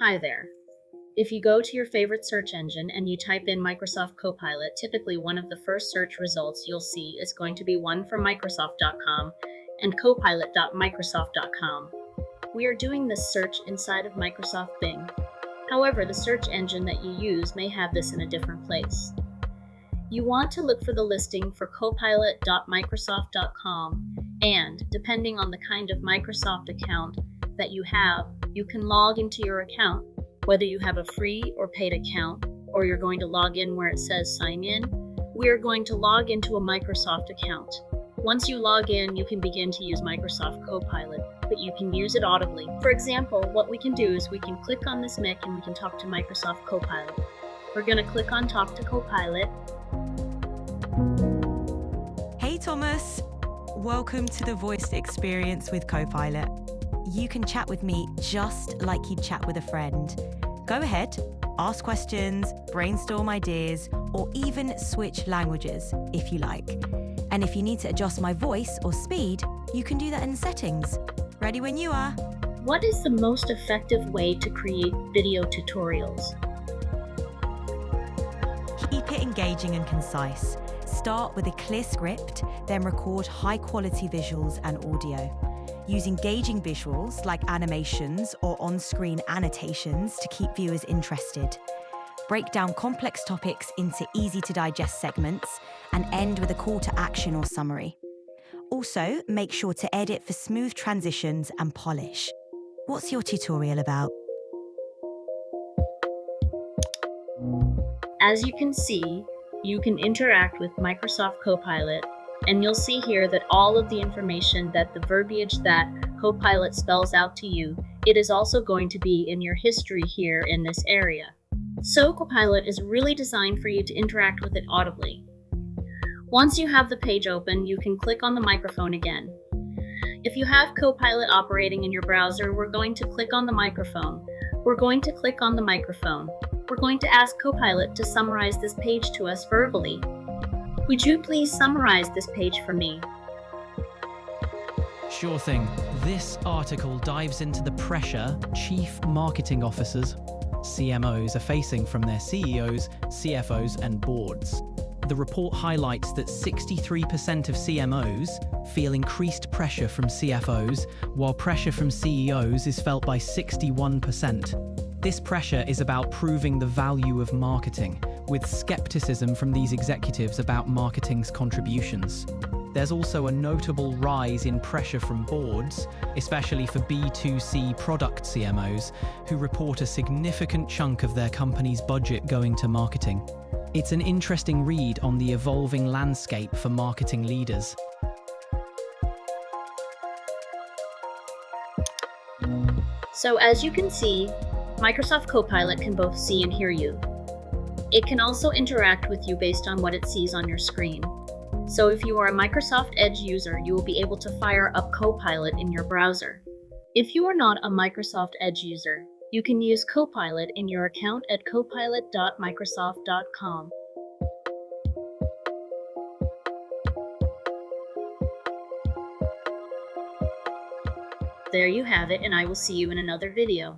Hi there. If you go to your favorite search engine and you type in Microsoft Copilot, typically one of the first search results you'll see is going to be one from Microsoft.com and copilot.microsoft.com. We are doing this search inside of Microsoft Bing. However, the search engine that you use may have this in a different place. You want to look for the listing for copilot.microsoft.com, and depending on the kind of Microsoft account that you have, you can log into your account, whether you have a free or paid account, or you're going to log in where it says sign in. We are going to log into a Microsoft account. Once you log in, you can begin to use Microsoft Copilot, but you can use it audibly. For example, what we can do is we can click on this mic and we can talk to Microsoft Copilot. We're going to click on Talk to Copilot. Hey Thomas, welcome to the voiced experience with Copilot. You can chat with me just like you'd chat with a friend. Go ahead, ask questions, brainstorm ideas, or even switch languages if you like. And if you need to adjust my voice or speed, you can do that in settings. Ready when you are. What is the most effective way to create video tutorials? Keep it engaging and concise. Start with a clear script, then record high-quality visuals and audio. Use engaging visuals like animations or on-screen annotations to keep viewers interested. Break down complex topics into easy-to-digest segments and end with a call to action or summary. Also, make sure to edit for smooth transitions and polish. What's your tutorial about? As you can see, you can interact with Microsoft Copilot, and you'll see here that all of the information, that the verbiage that Copilot spells out to you, it is also going to be in your history here in this area. So Copilot is really designed for you to interact with it audibly. Once you have the page open, you can click on the microphone again. If you have Copilot operating in your browser, we're going to click on the microphone. We're going to click on the microphone. We're going to ask Copilot to summarize this page to us verbally. Would you please summarize this page for me? Sure thing. This article dives into the pressure chief marketing officers, CMOs, are facing from their CEOs, CFOs, and boards. The report highlights that 63% of CMOs feel increased pressure from CFOs, while pressure from CEOs is felt by 61%. This pressure is about proving the value of marketing, with skepticism from these executives about marketing's contributions. There's also a notable rise in pressure from boards, especially for B2C product CMOs, who report a significant chunk of their company's budget going to marketing. It's an interesting read on the evolving landscape for marketing leaders. So as you can see, Microsoft Copilot can both see and hear you. It can also interact with you based on what it sees on your screen. So if you are a Microsoft Edge user, you will be able to fire up Copilot in your browser. If you are not a Microsoft Edge user, you can use Copilot in your account at copilot.microsoft.com. There you have it, and I will see you in another video.